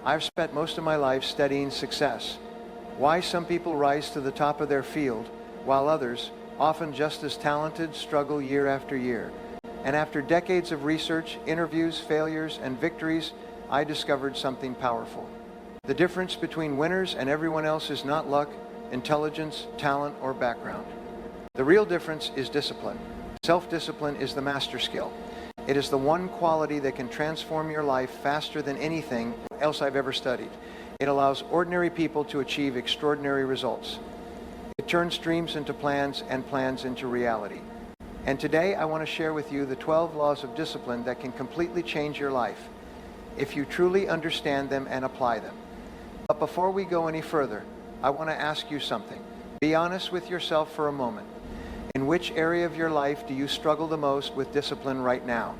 I've spent most of my life studying success. Why some people rise to the top of their field, while others, often just as talented, struggle year after year. And after decades of research, interviews, failures, and victories, I discovered something powerful. The difference between winners and everyone else is not luck, intelligence, talent, or background. The real difference is discipline. Self-discipline is the master skill. It is the one quality that can transform your life faster than anything else I've ever studied. It allows ordinary people to achieve extraordinary results. It turns dreams into plans and plans into reality. And today I want to share with you the 12 laws of discipline that can completely change your life if you truly understand them and apply them. But before we go any further, I want to ask you something. Be honest with yourself for a moment. In which area of your life do you struggle the most with discipline right now?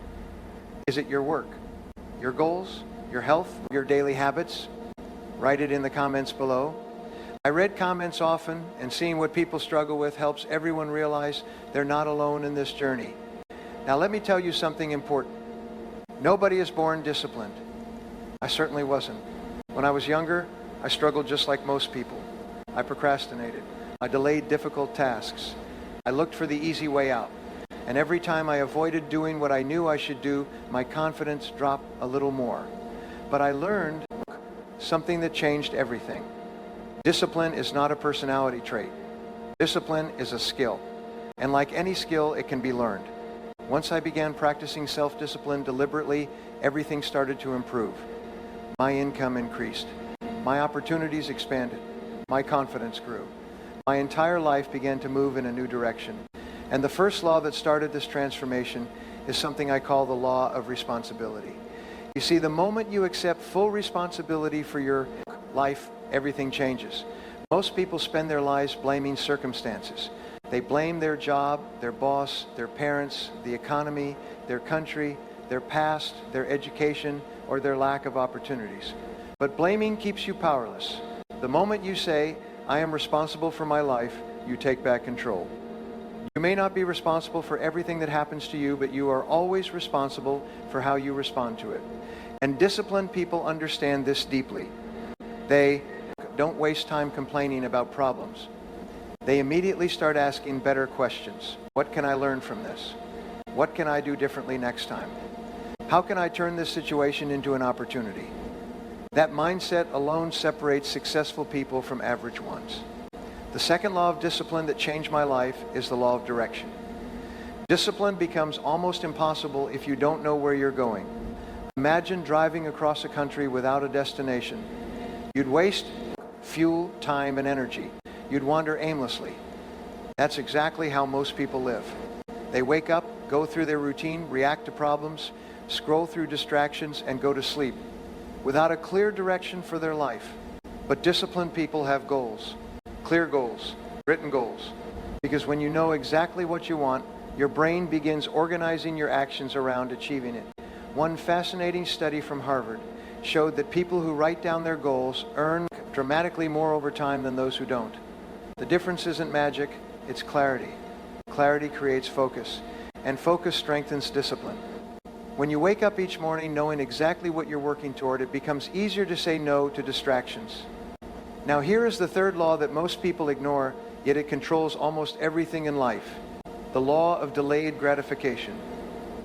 Is it your work, your goals, your health, your daily habits? Write it in the comments below. I read comments often, and seeing what people struggle with helps everyone realize they're not alone in this journey. Now let me tell you something important. Nobody is born disciplined. I certainly wasn't. When I was younger, I struggled just like most people. I procrastinated. I delayed difficult tasks. I looked for the easy way out. And every time I avoided doing what I knew I should do, my confidence dropped a little more. But I learned something that changed everything. Discipline is not a personality trait. Discipline is a skill. And like any skill, it can be learned. Once I began practicing self-discipline deliberately, everything started to improve. My income increased. My opportunities expanded. My confidence grew. My entire life began to move in a new direction. And the first law that started this transformation is something I call the law of responsibility. You see, the moment you accept full responsibility for your life, everything changes. Most people spend their lives blaming circumstances. They blame their job, their boss, their parents, the economy, their country, their past, their education, or their lack of opportunities. But blaming keeps you powerless. The moment you say, I am responsible for my life, you take back control. You may not be responsible for everything that happens to you, but you are always responsible for how you respond to it. And disciplined people understand this deeply. They don't waste time complaining about problems. They immediately start asking better questions. What can I learn from this? What can I do differently next time? How can I turn this situation into an opportunity? That mindset alone separates successful people from average ones. The second law of discipline that changed my life is the law of direction. Discipline becomes almost impossible if you don't know where you're going. Imagine driving across a country without a destination. You'd waste fuel, time, and energy. You'd wander aimlessly. That's exactly how most people live. They wake up, go through their routine, react to problems, scroll through distractions, and go to sleep without a clear direction for their life. But disciplined people have goals, clear goals, written goals. Because when you know exactly what you want, your brain begins organizing your actions around achieving it. One fascinating study from Harvard showed that people who write down their goals earn dramatically more over time than those who don't. The difference isn't magic, it's clarity. Clarity creates focus, and focus strengthens discipline. When you wake up each morning knowing exactly what you're working toward, it becomes easier to say no to distractions. Now here is the third law that most people ignore, yet it controls almost everything in life. The law of delayed gratification.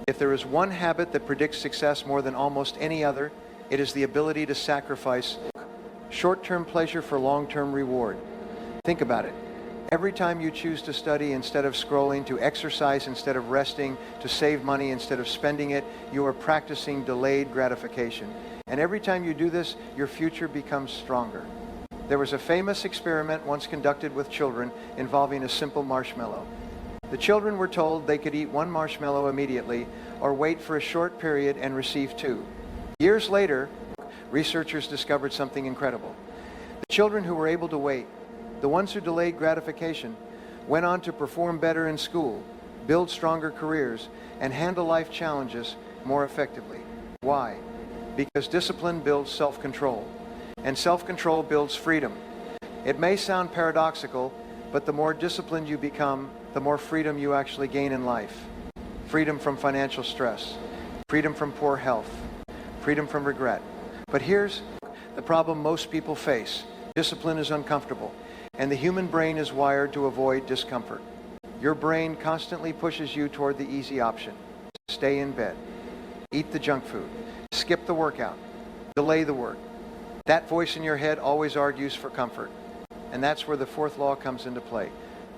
If there is one habit that predicts success more than almost any other, it is the ability to sacrifice short-term pleasure for long-term reward. Think about it. Every time you choose to study instead of scrolling, to exercise instead of resting, to save money instead of spending it, you are practicing delayed gratification. And every time you do this, your future becomes stronger. There was a famous experiment once conducted with children involving a simple marshmallow. The children were told they could eat one marshmallow immediately or wait for a short period and receive two. Years later, researchers discovered something incredible. The children who were able to wait, the ones who delayed gratification, went on to perform better in school, build stronger careers, and handle life challenges more effectively. Why? Because discipline builds self-control, and self-control builds freedom. It may sound paradoxical, but the more disciplined you become, the more freedom you actually gain in life. Freedom from financial stress, freedom from poor health, freedom from regret. But here's the problem most people face. Discipline is uncomfortable, and the human brain is wired to avoid discomfort. Your brain constantly pushes you toward the easy option. Stay in bed, eat the junk food, skip the workout, delay the work. That voice in your head always argues for comfort. And that's where the fourth law comes into play,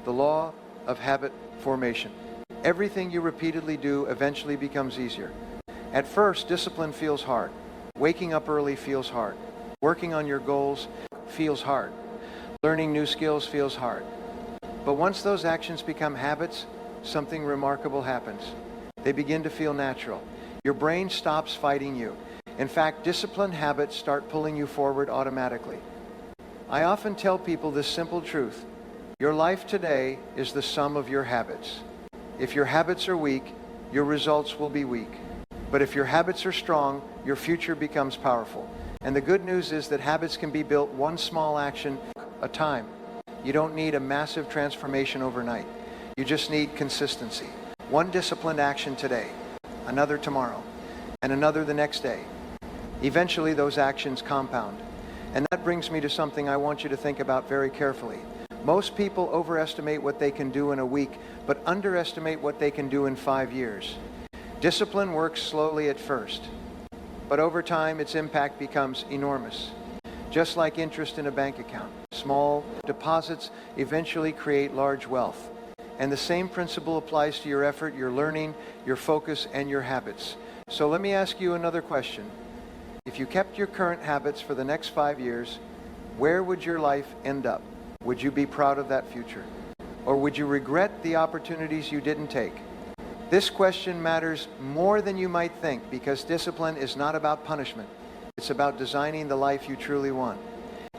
the law of habit formation. Everything you repeatedly do eventually becomes easier. At first, discipline feels hard. Waking up early feels hard. Working on your goals feels hard. Learning new skills feels hard. But once those actions become habits, something remarkable happens. They begin to feel natural. Your brain stops fighting you. In fact, disciplined habits start pulling you forward automatically. I often tell people this simple truth. Your life today is the sum of your habits. If your habits are weak, your results will be weak. But if your habits are strong, your future becomes powerful. And the good news is that habits can be built one small action at a time. You don't need a massive transformation overnight. You just need consistency. One disciplined action today, another tomorrow, and another the next day. Eventually, those actions compound. And that brings me to something I want you to think about very carefully. Most people overestimate what they can do in a week, but underestimate what they can do in 5 years. Discipline works slowly at first, but over time its impact becomes enormous. Just like interest in a bank account, small deposits eventually create large wealth. And the same principle applies to your effort, your learning, your focus, and your habits. So let me ask you another question. If you kept your current habits for the next 5 years, where would your life end up? Would you be proud of that future? Or would you regret the opportunities you didn't take? This question matters more than you might think, because discipline is not about punishment. It's about designing the life you truly want.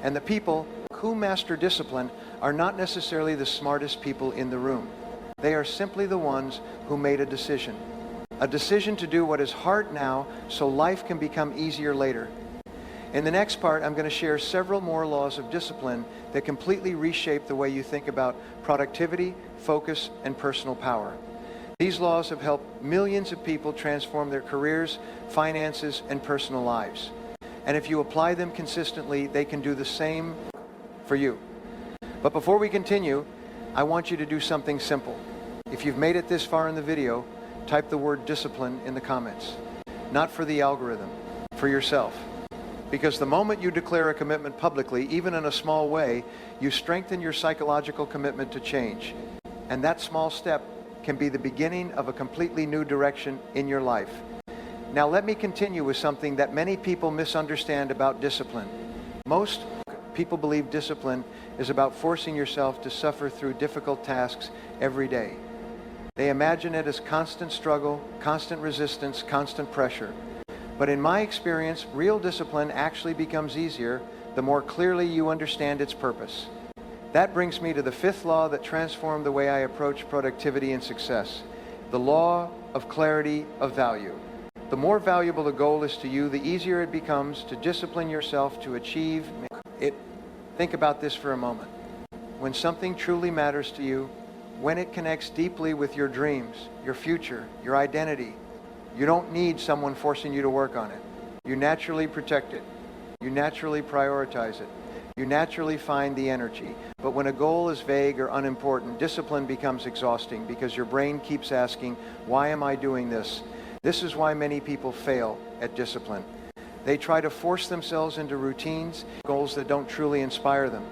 And the people who master discipline are not necessarily the smartest people in the room. They are simply the ones who made a decision. A decision to do what is hard now so life can become easier later. In the next part, I'm going to share several more laws of discipline that completely reshape the way you think about productivity, focus, and personal power. These laws have helped millions of people transform their careers, finances, and personal lives. And if you apply them consistently, they can do the same for you. But before we continue, I want you to do something simple. If you've made it this far in the video, type the word discipline in the comments. Not for the algorithm, for yourself. Because the moment you declare a commitment publicly, even in a small way, you strengthen your psychological commitment to change. And that small step can be the beginning of a completely new direction in your life. Now let me continue with something that many people misunderstand about discipline. Most people believe discipline is about forcing yourself to suffer through difficult tasks every day. They imagine it as constant struggle, constant resistance, constant pressure. But in my experience, real discipline actually becomes easier the more clearly you understand its purpose. That brings me to the fifth law that transformed the way I approach productivity and success, the law of clarity of value. The more valuable a goal is to you, the easier it becomes to discipline yourself to achieve it. Think about this for a moment. When something truly matters to you, when it connects deeply with your dreams, your future, your identity, you don't need someone forcing you to work on it. You naturally protect it. You naturally prioritize it. You naturally find the energy. But when a goal is vague or unimportant, discipline becomes exhausting because your brain keeps asking, why am I doing this? This is why many people fail at discipline. They try to force themselves into routines, goals that don't truly inspire them.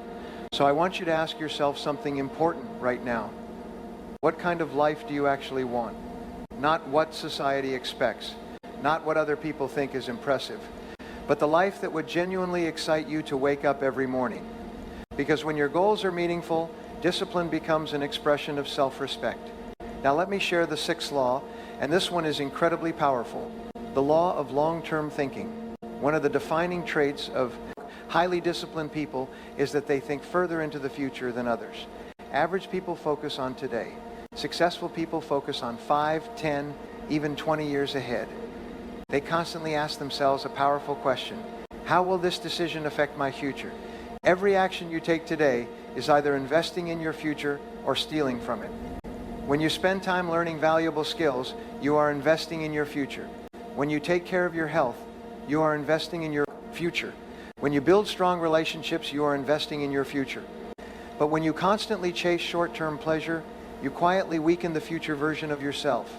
So I want you to ask yourself something important right now. What kind of life do you actually want? Not what society expects, not what other people think is impressive, but the life that would genuinely excite you to wake up every morning. Because when your goals are meaningful, discipline becomes an expression of self-respect. Now let me share the sixth law, and this one is incredibly powerful. The law of long-term thinking. One of the defining traits of highly disciplined people is that they think further into the future than others. Average people focus on today. Successful people focus on 5, 10, even 20 years ahead. They constantly ask themselves a powerful question. How will this decision affect my future? Every action you take today is either investing in your future or stealing from it. When you spend time learning valuable skills, you are investing in your future. When you take care of your health, you are investing in your future. When you build strong relationships, you are investing in your future. But when you constantly chase short-term pleasure, you quietly weaken the future version of yourself.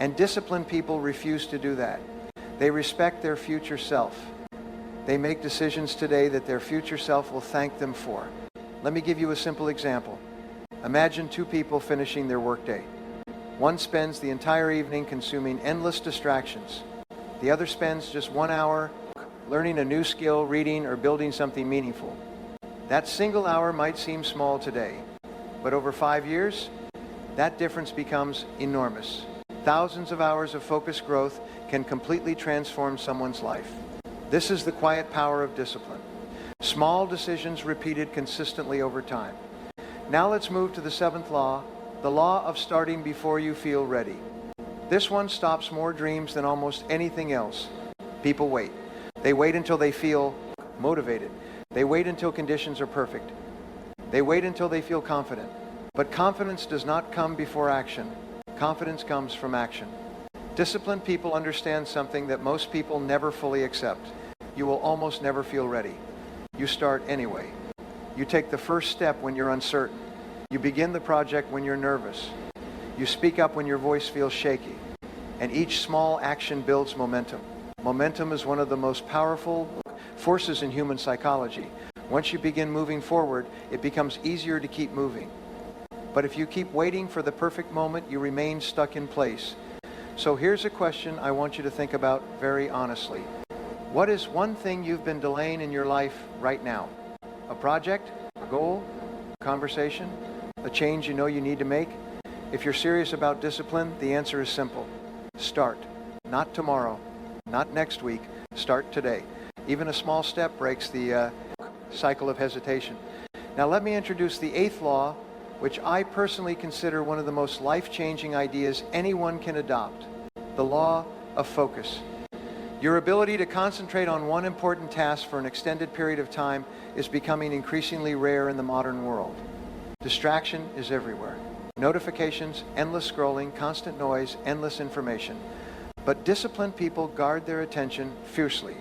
And disciplined people refuse to do that. They respect their future self. They make decisions today that their future self will thank them for. Let me give you a simple example. Imagine two people finishing their workday. One spends the entire evening consuming endless distractions. The other spends just 1 hour learning a new skill, reading, or building something meaningful. That single hour might seem small today, but over 5 years, that difference becomes enormous. Thousands of hours of focused growth can completely transform someone's life. This is the quiet power of discipline. Small decisions repeated consistently over time. Now let's move to the seventh law, the law of starting before you feel ready. This one stops more dreams than almost anything else. People wait. They wait until they feel motivated. They wait until conditions are perfect. They wait until they feel confident. But confidence does not come before action. Confidence comes from action. Disciplined people understand something that most people never fully accept. You will almost never feel ready. You start anyway. You take the first step when you're uncertain. You begin the project when you're nervous. You speak up when your voice feels shaky. And each small action builds momentum. Momentum is one of the most powerful forces in human psychology. Once you begin moving forward, it becomes easier to keep moving. But if you keep waiting for the perfect moment, you remain stuck in place. So here's a question I want you to think about very honestly. What is one thing you've been delaying in your life right now? A project, a goal, a conversation, a change you know you need to make? If you're serious about discipline, the answer is simple. Start. Not tomorrow, not next week. Start today. Even a small step breaks the cycle of hesitation. Now let me introduce the eighth law, which I personally consider one of the most life-changing ideas anyone can adopt. The law of focus. Your ability to concentrate on one important task for an extended period of time is becoming increasingly rare in the modern world. Distraction is everywhere. Notifications, endless scrolling, constant noise, endless information. But disciplined people guard their attention fiercely.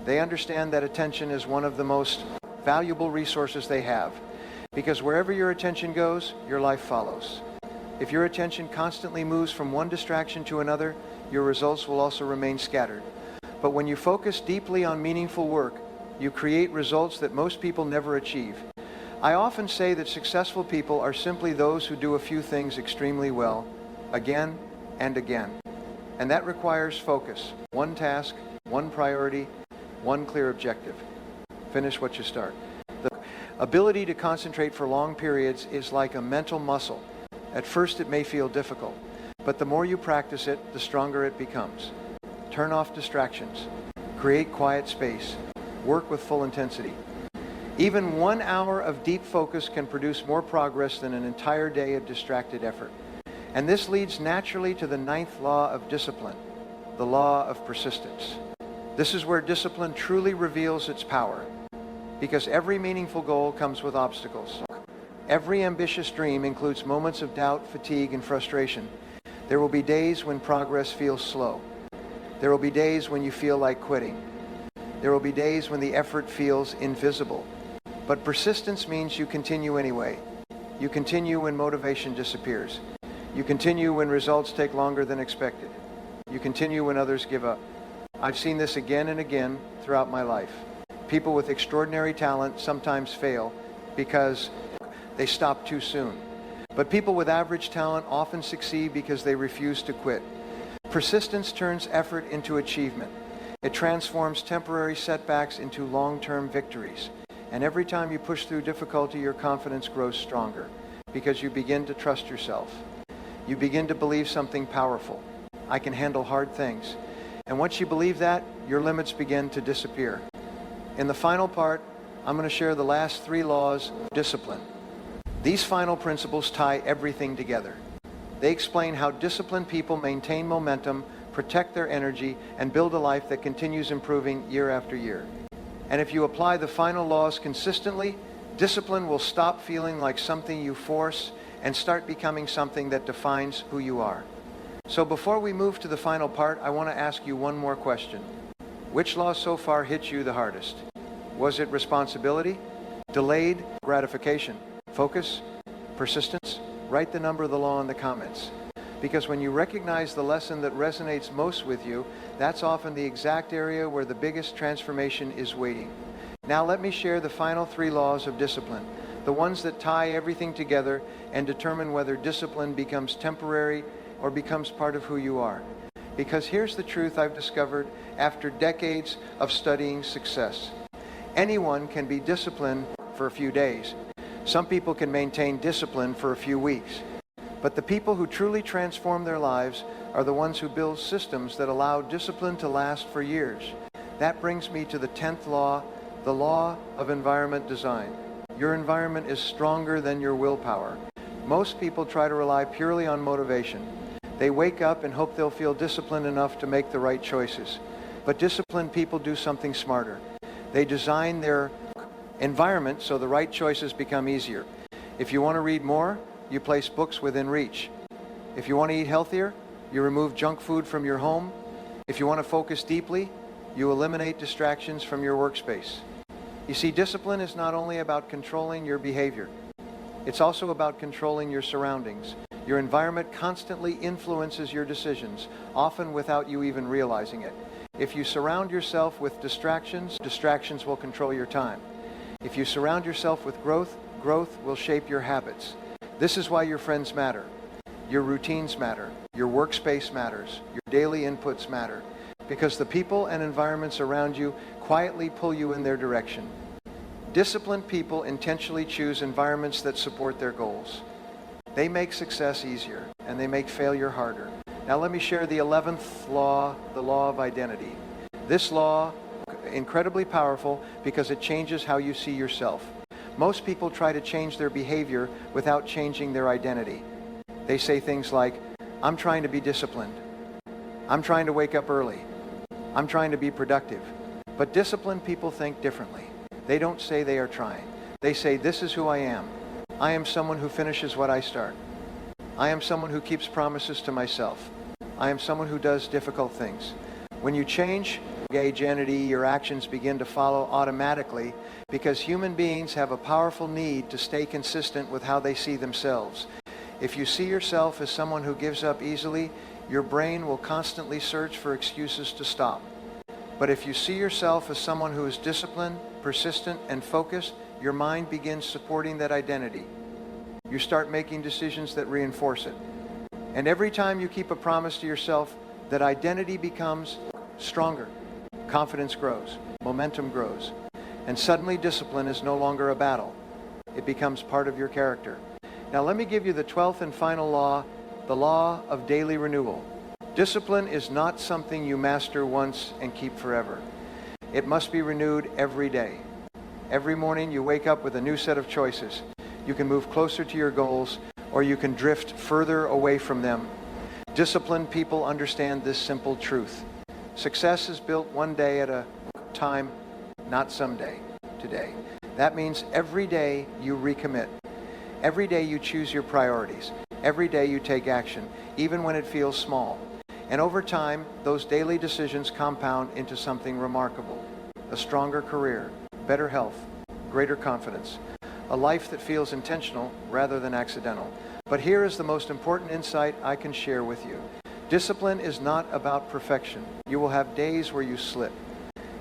They understand that attention is one of the most valuable resources they have, because wherever your attention goes, your life follows. If your attention constantly moves from one distraction to another, your results will also remain scattered. But when you focus deeply on meaningful work, you create results that most people never achieve. I often say that successful people are simply those who do a few things extremely well, again and again. And that requires focus. One task, one priority, one clear objective. Finish what you start. The ability to concentrate for long periods is like a mental muscle. At first it may feel difficult, but the more you practice it, the stronger it becomes. Turn off distractions. Create quiet space. Work with full intensity. Even 1 hour of deep focus can produce more progress than an entire day of distracted effort. And this leads naturally to the ninth law of discipline, the law of persistence. This is where discipline truly reveals its power, because every meaningful goal comes with obstacles. Every ambitious dream includes moments of doubt, fatigue, and frustration. There will be days when progress feels slow. There will be days when you feel like quitting. There will be days when the effort feels invisible. But persistence means you continue anyway. You continue when motivation disappears. You continue when results take longer than expected. You continue when others give up. I've seen this again and again throughout my life. People with extraordinary talent sometimes fail because they stop too soon. But people with average talent often succeed because they refuse to quit. Persistence turns effort into achievement. It transforms temporary setbacks into long-term victories. And every time you push through difficulty, your confidence grows stronger because you begin to trust yourself. You begin to believe something powerful. I can handle hard things. And once you believe that, your limits begin to disappear. In the final part, I'm going to share the last 3 laws of discipline. These final principles tie everything together. They explain how disciplined people maintain momentum, protect their energy, and build a life that continues improving year after year. And if you apply the final laws consistently, discipline will stop feeling like something you force and start becoming something that defines who you are. So before we move to the final part, I want to ask you one more question. Which law so far hit you the hardest? Was it responsibility? Delayed gratification? Focus? Persistence? Write the number of the law in the comments. Because when you recognize the lesson that resonates most with you, that's often the exact area where the biggest transformation is waiting. Now let me share the final 3 laws of discipline, the ones that tie everything together and determine whether discipline becomes temporary or becomes part of who you are. Because here's the truth I've discovered after decades of studying success. Anyone can be disciplined for a few days. Some people can maintain discipline for a few weeks. But the people who truly transform their lives are the ones who build systems that allow discipline to last for years. That brings me to the 10th law, the law of environment design. Your environment is stronger than your willpower. Most people try to rely purely on motivation. They wake up and hope they'll feel disciplined enough to make the right choices. But disciplined people do something smarter. They design their environment so the right choices become easier. If you want to read more, you place books within reach. If you want to eat healthier, you remove junk food from your home. If you want to focus deeply, you eliminate distractions from your workspace. You see, discipline is not only about controlling your behavior, it's also about controlling your surroundings. Your environment constantly influences your decisions, often without you even realizing it. If you surround yourself with distractions, distractions will control your time. If you surround yourself with growth, growth will shape your habits. This is why your friends matter. Your routines matter. Your workspace matters. Your daily inputs matter. Because the people and environments around you quietly pull you in their direction. Disciplined people intentionally choose environments that support their goals. They make success easier, and they make failure harder. Now let me share the 11th law, the law of identity. This law is incredibly powerful because it changes how you see yourself. Most people try to change their behavior without changing their identity. They say things like, I'm trying to be disciplined. I'm trying to wake up early. I'm trying to be productive. But disciplined people think differently. They don't say they are trying. They say, this is who I am. I am someone who finishes what I start. I am someone who keeps promises to myself. I am someone who does difficult things. When you change your identity, your actions begin to follow automatically because human beings have a powerful need to stay consistent with how they see themselves. If you see yourself as someone who gives up easily, your brain will constantly search for excuses to stop. But if you see yourself as someone who is disciplined, persistent, and focused, your mind begins supporting that identity. You start making decisions that reinforce it. And every time you keep a promise to yourself, that identity becomes stronger. Confidence grows, momentum grows, and suddenly discipline is no longer a battle. It becomes part of your character. Now let me give you the 12th and final law, the law of daily renewal. Discipline is not something you master once and keep forever. It must be renewed every day. Every morning you wake up with a new set of choices. You can move closer to your goals, or you can drift further away from them. Disciplined people understand this simple truth. Success is built one day at a time, not someday, today. That means every day you recommit. Every day you choose your priorities. Every day you take action, even when it feels small. And over time, those daily decisions compound into something remarkable. A stronger career, better health, greater confidence. A life that feels intentional rather than accidental. But here is the most important insight I can share with you. Discipline is not about perfection. You will have days where you slip.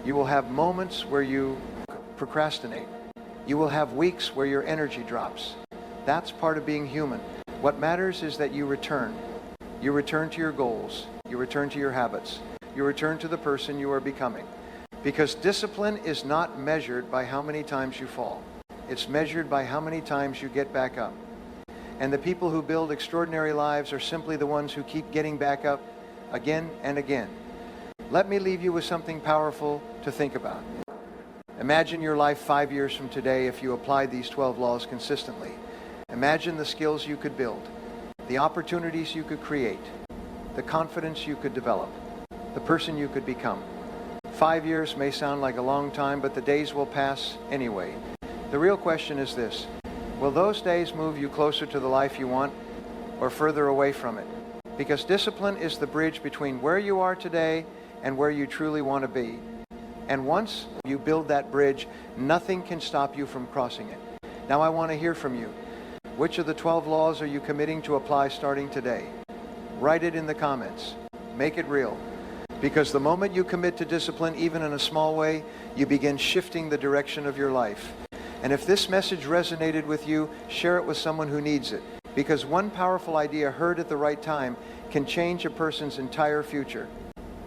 You will have moments where you procrastinate. You will have weeks where your energy drops. That's part of being human. What matters is that you return. You return to your goals. You return to your habits. You return to the person you are becoming. Because discipline is not measured by how many times you fall. It's measured by how many times you get back up. And the people who build extraordinary lives are simply the ones who keep getting back up again and again. Let me leave you with something powerful to think about. Imagine your life 5 years from today if you applied these 12 laws consistently. Imagine the skills you could build, the opportunities you could create, the confidence you could develop, the person you could become. 5 years may sound like a long time, but the days will pass anyway. The real question is this: will those days move you closer to the life you want or further away from it? Because discipline is the bridge between where you are today and where you truly want to be. And once you build that bridge, nothing can stop you from crossing it. Now I want to hear from you. Which of the 12 laws are you committing to apply starting today? Write it in the comments. Make it real. Because the moment you commit to discipline, even in a small way, you begin shifting the direction of your life. And if this message resonated with you, share it with someone who needs it. Because one powerful idea heard at the right time can change a person's entire future.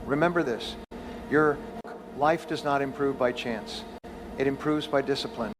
Remember this, your life does not improve by chance. It improves by discipline.